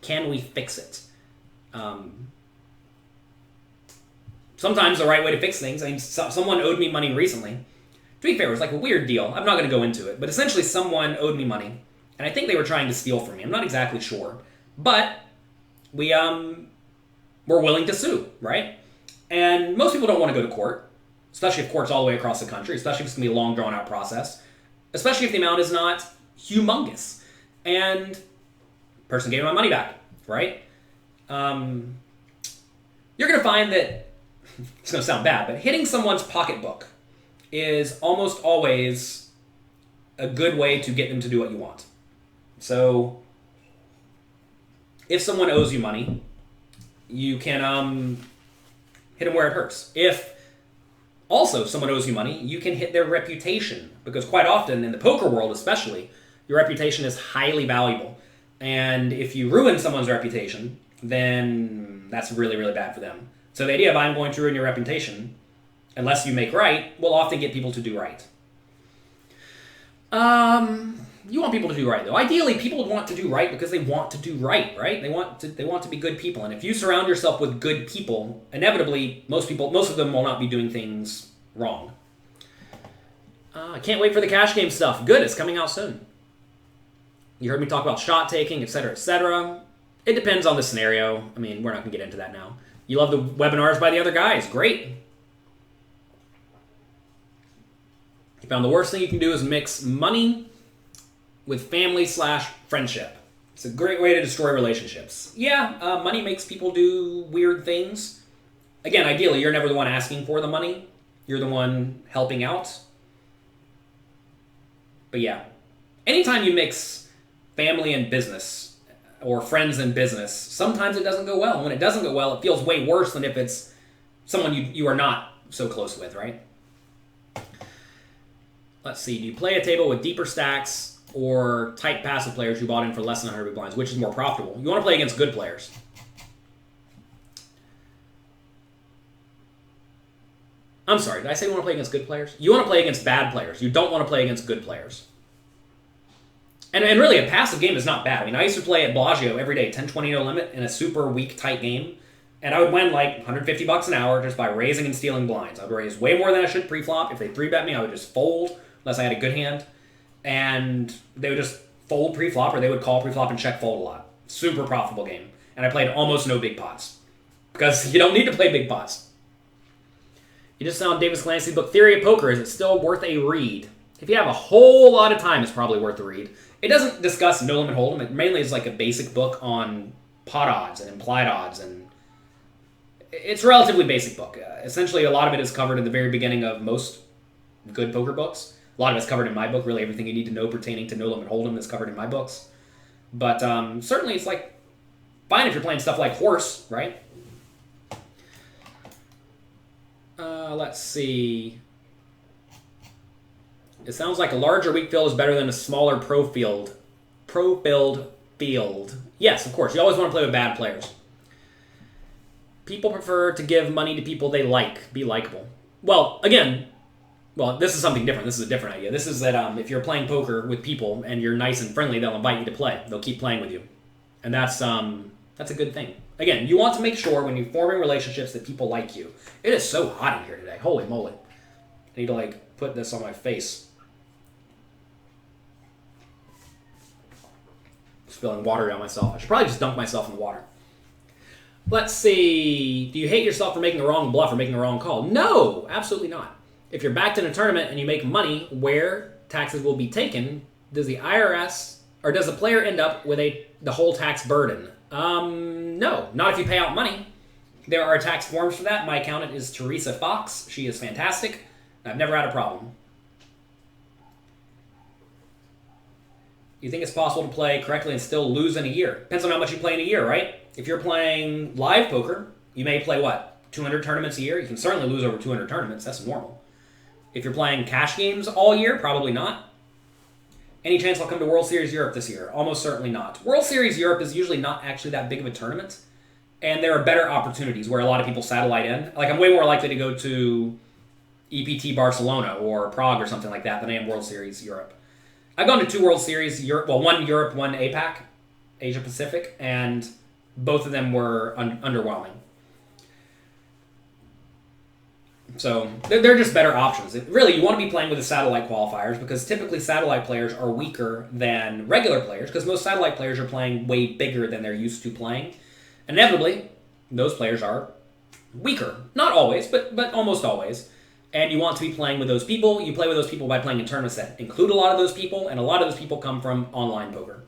can we fix it? Sometimes the right way to fix things, I mean, someone owed me money recently. To be fair, it was like a weird deal. I'm not going to go into it, but essentially someone owed me money, and I think they were trying to steal from me. I'm not exactly sure. But we were willing to sue, right? And most people don't want to go to court, especially if court's all the way across the country, especially if it's going to be a long, drawn-out process, especially if the amount is not humongous. And person gave me my money back, right? You're going to find that, it's going to sound bad, but hitting someone's pocketbook is almost always a good way to get them to do what you want. So if someone owes you money, you can hit them where it hurts. If also someone owes you money, you can hit their reputation, because quite often, in the poker world especially, your reputation is highly valuable. And if you ruin someone's reputation, then that's really, really bad for them. So the idea of I'm going to ruin your reputation, unless you make right, will often get people to do right. You want people to do right, though. Ideally, people want to do right because they want to do right? They want to be good people. And if you surround yourself with good people, inevitably, most of them will not be doing things wrong. I can't wait for the cash game stuff. Good, it's coming out soon. You heard me talk about shot taking, etc., etc. It depends on the scenario. I mean, we're not going to get into that now. You love the webinars by the other guys. Great. You found the worst thing you can do is mix money with family/friendship. It's a great way to destroy relationships. Yeah, money makes people do weird things. Again, ideally, you're never the one asking for the money. You're the one helping out. But yeah, anytime you mix family and business or friends and business, sometimes it doesn't go well. And when it doesn't go well, it feels way worse than if it's someone you are not so close with, right? Let's see. Do you play a table with deeper stacks or tight passive players who bought in for less than 100 big blinds? Which is more profitable? You want to play against good players. I'm sorry, did I say you want to play against good players? You want to play against bad players. You don't want to play against good players. And really, a passive game is not bad. I mean, I used to play at Bellagio every day, 10-20 no limit in a super weak, tight game. And I would win like $150 an hour just by raising and stealing blinds. I would raise way more than I should pre-flop. If they 3-bet me, I would just fold unless I had a good hand. And they would just fold pre-flop, or they would call pre-flop and check fold a lot. Super profitable game. And I played almost no big pots. Because you don't need to play big pots. You just found Davis Clancy's book, Theory of Poker. Is it still worth a read? If you have a whole lot of time, it's probably worth a read. It doesn't discuss no limit hold'em. It mainly is like a basic book on pot odds and implied odds, and it's a relatively basic book. Essentially, a lot of it is covered in the very beginning of most good poker books. A lot of it's covered in my book. Really, everything you need to know pertaining to no limit hold'em is covered in my books. But certainly, it's like fine if you're playing stuff like horse, right? Let's see. It sounds like a larger weak field is better than a smaller pro-filled field. Yes, of course. You always want to play with bad players. People prefer to give money to people they like. Be likable. Well, again, this is something different. This is a different idea. This is that if you're playing poker with people and you're nice and friendly, they'll invite you to play. They'll keep playing with you. And that's a good thing. Again, you want to make sure when you're forming relationships that people like you. It is so hot in here today. Holy moly. I need to put this on my face. Spilling water down myself. I should probably just dunk myself in the water. Let's see. Do you hate yourself for making a wrong bluff or making a wrong call? No, absolutely not. If you're backed in a tournament and you make money where taxes will be taken, does the IRS or does the player end up with the whole tax burden? No, not if you pay out money. There are tax forms for that. My accountant is Teresa Fox. She is fantastic. I've never had a problem. You think it's possible to play correctly and still lose in a year? Depends on how much you play in a year, right? If you're playing live poker, you may play, 200 tournaments a year? You can certainly lose over 200 tournaments. That's normal. If you're playing cash games all year, probably not. Any chance I'll come to World Series Europe this year? Almost certainly not. World Series Europe is usually not actually that big of a tournament, and there are better opportunities where a lot of people satellite in. I'm way more likely to go to EPT Barcelona or Prague or something like that than I am World Series Europe. I've gone to 2 World Series Europe, one Europe, one APAC, Asia Pacific, and both of them were underwhelming. So they're just better options. Really, you want to be playing with the satellite qualifiers because typically satellite players are weaker than regular players because most satellite players are playing way bigger than they're used to playing. Inevitably, those players are weaker. Not always, but almost always. And you want to be playing with those people. You play with those people by playing in tournaments that include a lot of those people, and a lot of those people come from online poker.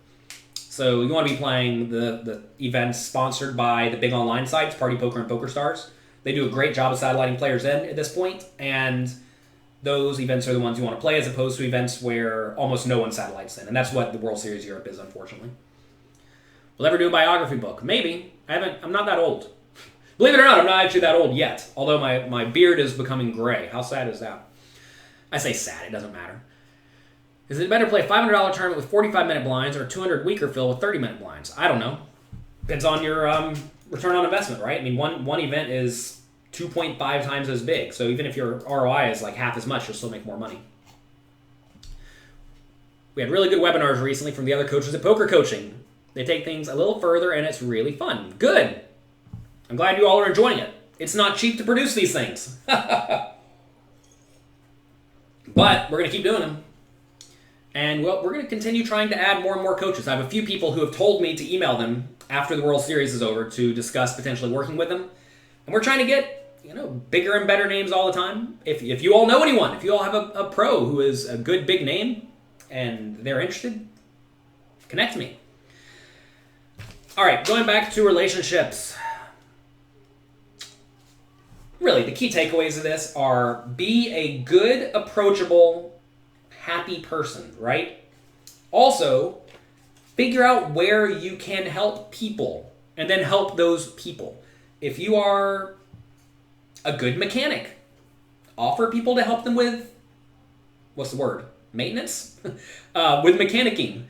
So you want to be playing the events sponsored by the big online sites, Party Poker and PokerStars. They do a great job of satelliting players in at this point, and those events are the ones you want to play as opposed to events where almost no one satellites in, and that's what the World Series Europe is, unfortunately. Will ever do a biography book? Maybe. I'm not that old. Believe it or not, I'm not actually that old yet, although my beard is becoming gray. How sad is that? I say sad, it doesn't matter. Is it better to play a $500 tournament with 45-minute blinds or 200 weaker fill with 30-minute blinds? I don't know. Depends on your return on investment, right? I mean, one event is 2.5 times as big, so even if your ROI is half as much, you'll still make more money. We had really good webinars recently from the other coaches at Poker Coaching. They take things a little further, and it's really fun. Good. I'm glad you all are enjoying it. It's not cheap to produce these things. But we're going to keep doing them. And, we're going to continue trying to add more and more coaches. I have a few people who have told me to email them after the World Series is over to discuss potentially working with them. And we're trying to get, bigger and better names all the time. If you all know anyone, if you all have a pro who is a good big name and they're interested, connect me. All right, going back to relationships. really, the key takeaways of this are be a good, approachable, happy person, right? Also, figure out where you can help people and then help those people. If you are a good mechanic, offer people to help them with, what's the word? Maintenance? With mechanicking.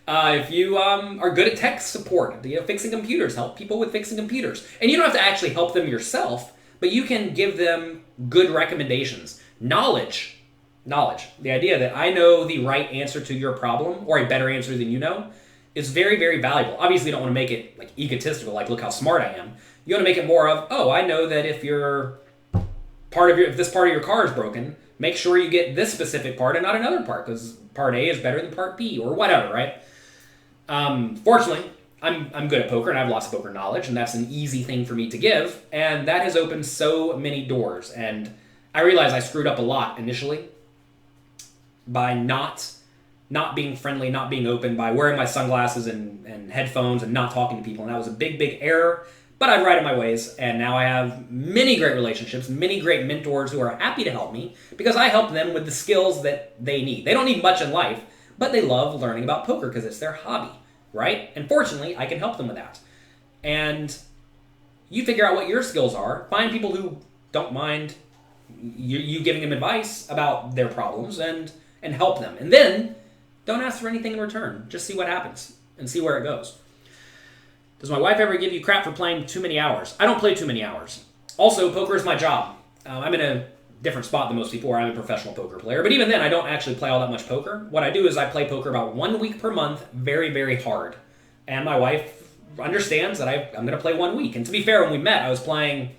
If you are good at tech support, fixing computers, help people with fixing computers. And you don't have to actually help them yourself, but you can give them good recommendations. Knowledge. The idea that I know the right answer to your problem, or a better answer than you know, is very, very valuable. Obviously, you don't want to make it like egotistical, like look how smart I am. You want to make it more of, oh, I know that if this part of your car is broken, make sure you get this specific part and not another part, because part A is better than part B, or whatever, right? Fortunately, I'm good at poker, and I have lots of poker knowledge, and that's an easy thing for me to give, and that has opened so many doors. And I realized I screwed up a lot initially by not being friendly, not being open, by wearing my sunglasses and headphones and not talking to people, and that was a big, big error. But I've righted my ways, and now I have many great relationships, many great mentors who are happy to help me because I help them with the skills that they need. They don't need much in life, but they love learning about poker because it's their hobby, right? And fortunately, I can help them with that. And you figure out what your skills are, find people who don't mind you giving them advice about their problems and help them. And then don't ask for anything in return. Just see what happens and see where it goes. Does my wife ever give you crap for playing too many hours? I don't play too many hours. Also, poker is my job. I'm in a different spot than most people where I'm a professional poker player. But even then, I don't actually play all that much poker. What I do is I play poker about 1 week per month, very, very hard. And my wife understands that I'm going to play 1 week. And to be fair, when we met, I was playing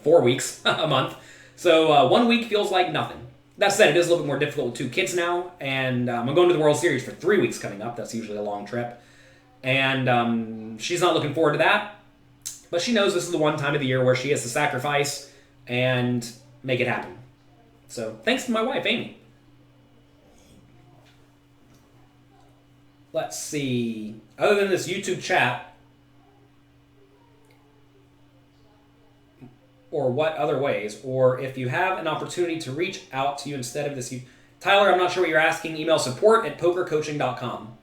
4 weeks a month. So 1 week feels like nothing. That said, it is a little bit more difficult with 2 kids now. And I'm going to the World Series for 3 weeks coming up. That's usually a long trip. And she's not looking forward to that. But she knows this is the one time of the year where she has to sacrifice and make it happen. So thanks to my wife, Amy. Let's see. Other than this YouTube chat, or what other ways, or if you have an opportunity to reach out to you instead of this. Tyler, I'm not sure what you're asking. Email support@pokercoaching.com.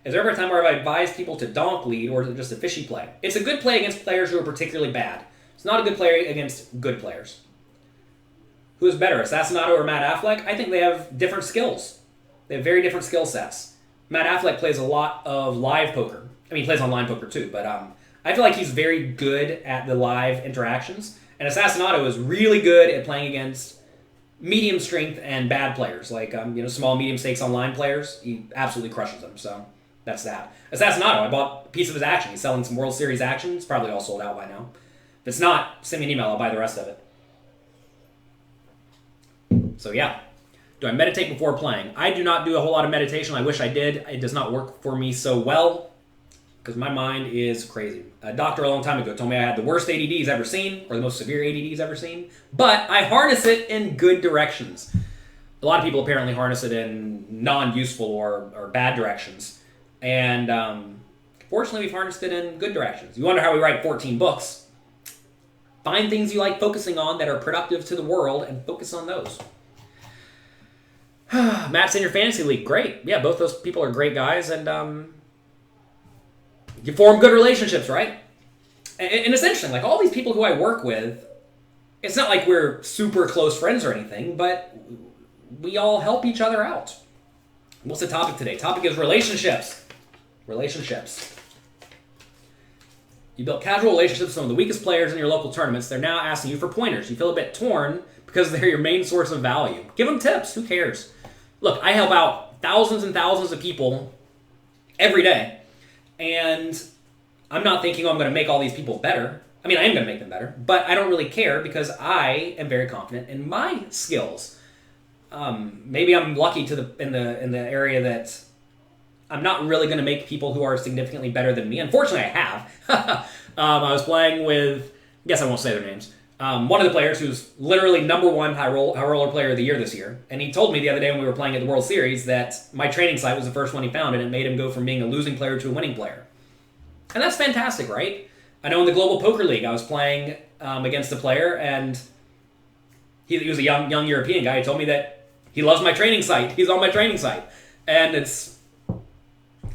Is there ever a time where I've advised people to donk lead, or is it just a fishy play? It's a good play against players who are particularly bad. It's not a good play against good players. Who is better, Assassinato or Matt Affleck? I think they have different skills. They have very different skill sets. Matt Affleck plays a lot of live poker. I mean, he plays online poker too, but I feel like he's very good at the live interactions. And Assassinato is really good at playing against medium strength and bad players, like small, medium stakes online players. He absolutely crushes them, so that's that. Assassinato, I bought a piece of his action. He's selling some World Series action. It's probably all sold out by now. If it's not, send me an email. I'll buy the rest of it. So yeah. Do I meditate before playing? I do not do a whole lot of meditation. I wish I did. It does not work for me so well because my mind is crazy. A doctor a long time ago told me I had the worst ADD he's ever seen, or the most severe ADD he's ever seen, but I harness it in good directions. A lot of people apparently harness it in non-useful or bad directions. And fortunately, we've harnessed it in good directions. You wonder how we write 14 books. Find things you like focusing on that are productive to the world and focus on those. Matt's in your fantasy league. Great. Yeah, both those people are great guys, and you form good relationships, right? And it's interesting, like all these people who I work with, it's not like we're super close friends or anything, but we all help each other out. What's the topic today? Topic is relationships. Relationships. You built casual relationships with some of the weakest players in your local tournaments. They're now asking you for pointers. You feel a bit torn because they're your main source of value. Give them tips. Who cares? Look, I help out thousands and thousands of people every day. And I'm not thinking, I'm going to make all these people better. I mean, I am going to make them better. But I don't really care because I am very confident in my skills. Maybe I'm lucky in the area that I'm not really going to make people who are significantly better than me. Unfortunately, I have. I was playing with, I guess I won't say their names, one of the players who's literally #1 high roller player of the year this year. And he told me the other day when we were playing at the World Series that my training site was the first one he found, and it made him go from being a losing player to a winning player. And that's fantastic, right? I know in the Global Poker League, I was playing against a player, and he was a young European guy. He told me that he loves my training site. He's on my training site, and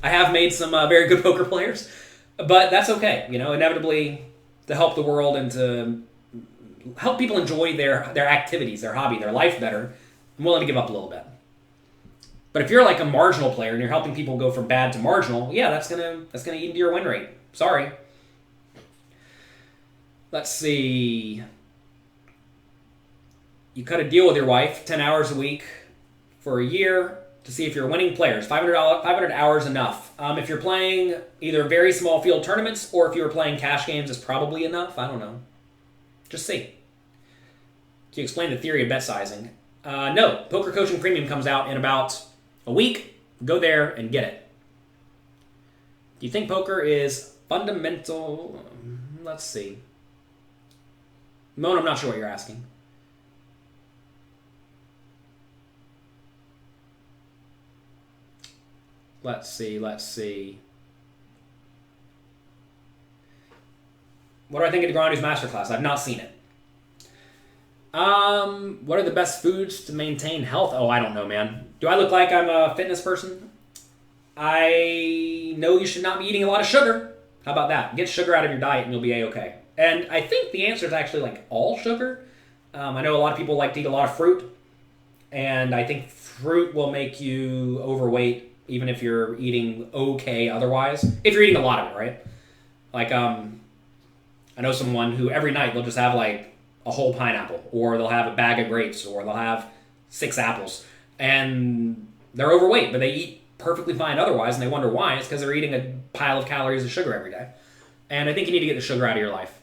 I have made some very good poker players, but that's okay. Inevitably, to help the world and to help people enjoy their activities, their hobby, their life better, I'm willing to give up a little bit. But if you're like a marginal player and you're helping people go from bad to marginal, yeah, that's gonna eat into your win rate. Sorry. Let's see. You cut a deal with your wife, 10 hours a week for a year to see if you're winning players. 500 hours enough. If you're playing either very small field tournaments or if you were playing cash games, it's probably enough. I don't know. Just see. Can you explain the theory of bet sizing? No. Poker Coaching Premium comes out in about a week. Go there and get it. Do you think poker is fundamental? Let's see. Moan, I'm not sure what you're asking. Let's see. What do I think of DeGrande's Masterclass? I've not seen it. What are the best foods to maintain health? Oh, I don't know, man. Do I look like I'm a fitness person? I know you should not be eating a lot of sugar. How about that? Get sugar out of your diet and you'll be A-okay. And I think the answer is actually like all sugar. I know a lot of people like to eat a lot of fruit. And I think fruit will make you overweight even if you're eating okay otherwise. If you're eating a lot of it, right? Like, I know someone who every night they'll just have like a whole pineapple, or they'll have a bag of grapes, or they'll have 6 apples, and they're overweight, but they eat perfectly fine otherwise, and they wonder why. It's because they're eating a pile of calories of sugar every day. And I think you need to get the sugar out of your life.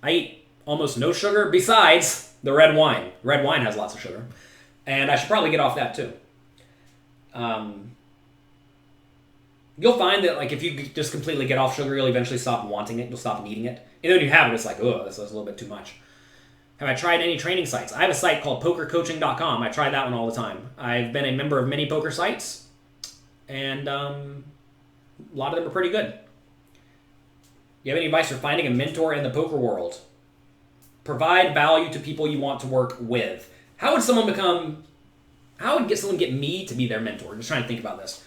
I eat almost no sugar besides the red wine. Red wine has lots of sugar, and I should probably get off that too. You'll find that like if you just completely get off sugar, you'll eventually stop wanting it. You'll stop needing it. And then when you have it, it's like, oh, this is a little bit too much. Have I tried any training sites? I have a site called pokercoaching.com. I try that one all the time. I've been a member of many poker sites, and a lot of them are pretty good. Do you have any advice for finding a mentor in the poker world? Provide value to people you want to work with. How would someone get me to be their mentor? I'm just trying to think about this.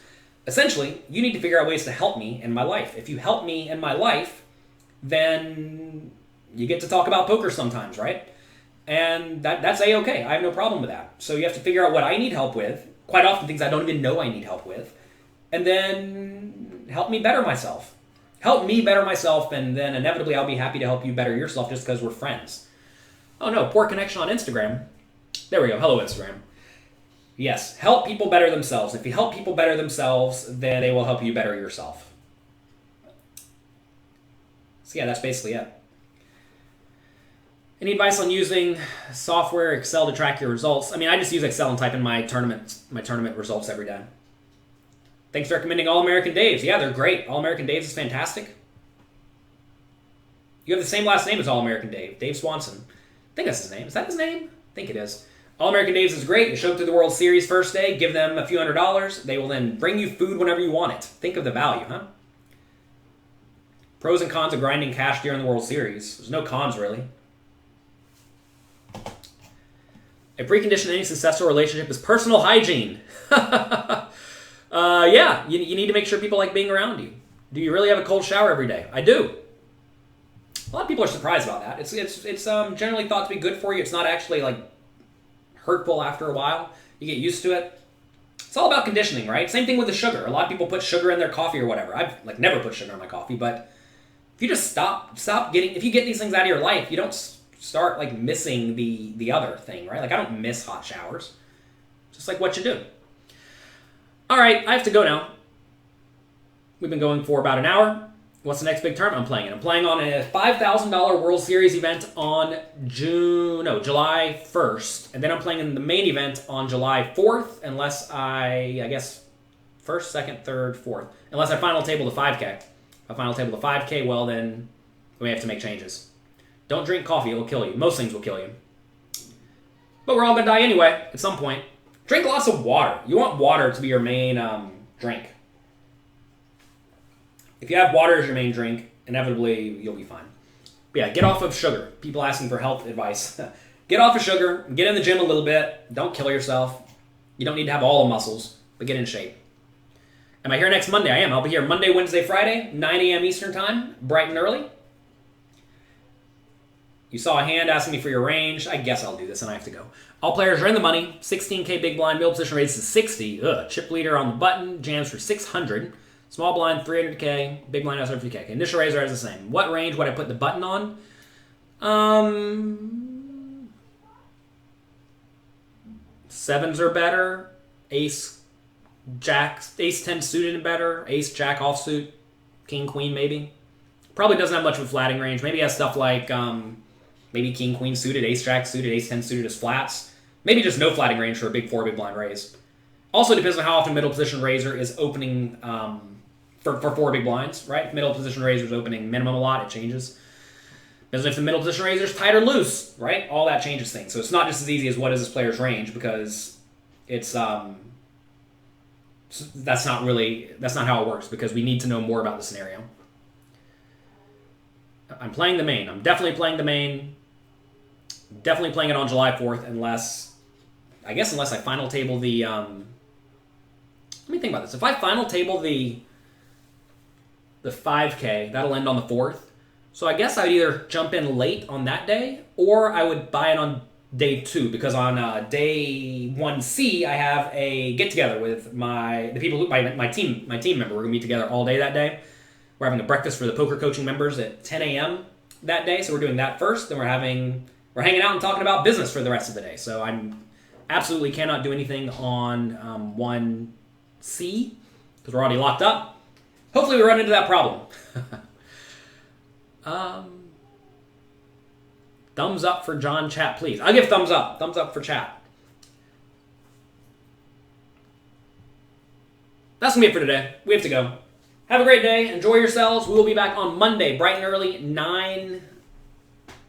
Essentially, you need to figure out ways to help me in my life. If you help me in my life, then you get to talk about poker sometimes, right? And that's A-okay. I have no problem with that. So you have to figure out what I need help with, quite often things I don't even know I need help with, and then help me better myself. Help me better myself, and then inevitably I'll be happy to help you better yourself just because we're friends. Oh no, poor connection on Instagram. There we go. Hello, Instagram. Yes, help people better themselves. If you help people better themselves, then they will help you better yourself. So yeah, that's basically it. Any advice on using software, Excel, to track your results? I mean, I just use Excel and type in my tournament results every day. Thanks for recommending All-American Dave's. Yeah, they're great. All-American Dave's is fantastic. You have the same last name as All-American Dave, Dave Swanson. I think that's his name. Is that his name? I think it is. All-American Dave's is great. You show up to the World Series first day, give them a few $100. They will then bring you food whenever you want it. Think of the value, huh? Pros and cons of grinding cash during the World Series. There's no cons, really. A precondition to any successful relationship is personal hygiene. Yeah, you need to make sure people like being around you. Do you really have a cold shower every day? I do. A lot of people are surprised about that. It's generally thought to be good for you. It's not actually like hurtful after a while. You get used to it. It's all about conditioning, right? Same thing with the sugar. A lot of people put sugar in their coffee or whatever. I've like never put sugar in my coffee, but if you just stop getting, if you get these things out of your life, you don't start like missing the other thing, right? Like I don't miss hot showers. Just like what you do. All right, I have to go now. We've been going for about an hour. What's the next big tournament I'm playing in? I'm playing on a $5,000 World Series event on July 1st. And then I'm playing in the main event on July 4th, unless I guess, 1st, 2nd, 3rd, 4th. Unless I final table the 5K. If I final table the 5K, well then we may have to make changes. Don't drink coffee, it will kill you. Most things will kill you. But we're all going to die anyway, at some point. Drink lots of water. You want water to be your main drink. If you have water as your main drink, inevitably you'll be fine. But yeah, get off of sugar. People asking for health advice. Get off of sugar. Get in the gym a little bit. Don't kill yourself. You don't need to have all the muscles, but get in shape. Am I here next Monday? I am. I'll be here Monday, Wednesday, Friday, 9 a.m. Eastern Time, bright and early. You saw a hand asking me for your range. I guess I'll do this, and I have to go. All players are in the money. 16K big blind. Middle position raised to 60. Chip leader on the button. Jams for 600. Small blind, 300K. Big blind, 750K. Initial raiser is the same. What range would I put the button on? Sevens are better. Ace, jack, ace 10 suited and better. Ace, jack offsuit. King, queen, maybe. Probably doesn't have much of a flatting range. Maybe has stuff like maybe king, queen suited, ace, jack suited, ace 10 suited as flats. Maybe just no flatting range for a big 4 big blind raise. Also depends on how often middle position raiser is opening for 4 big blinds, right? If middle position raiser is opening minimum a lot, it changes. Because if the middle position raiser is tight or loose, right? All that changes things. So it's not just as easy as what is this player's range, because it's that's not how it works, because we need to know more about the scenario. I'm playing the main. I'm definitely playing the main. Definitely playing it on July 4th, unless I final table the let me think about this. If I final table the 5K, that'll end on the 4th. So I guess I would either jump in late on that day, or I would buy it on day 2, because on day 1C I have a get together with my team member. We're gonna meet together all day that day. We're having a breakfast for the poker coaching members at 10 a.m. that day, so we're doing that first. Then we're hanging out and talking about business for the rest of the day. So I absolutely cannot do anything on 1C because we're already locked up. Hopefully we run into that problem. Thumbs up for John chat, please. I'll give thumbs up. Thumbs up for chat. That's going to be it for today. We have to go. Have a great day. Enjoy yourselves. We will be back on Monday, bright and early, 9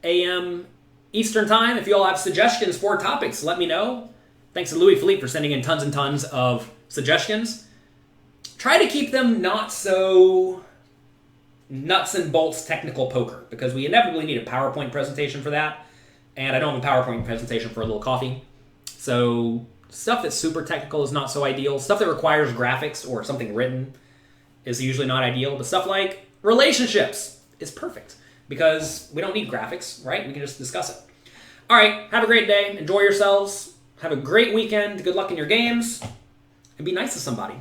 a.m. Eastern Time. If you all have suggestions for topics, let me know. Thanks to Louis Philippe for sending in tons and tons of suggestions. Try to keep them not so nuts and bolts technical poker, because we inevitably need a PowerPoint presentation for that, and I don't have a PowerPoint presentation for a little coffee. So stuff that's super technical is not so ideal. Stuff that requires graphics or something written is usually not ideal, but stuff like relationships is perfect because we don't need graphics, right? We can just discuss it. All right, have a great day. Enjoy yourselves. Have a great weekend. Good luck in your games, and be nice to somebody.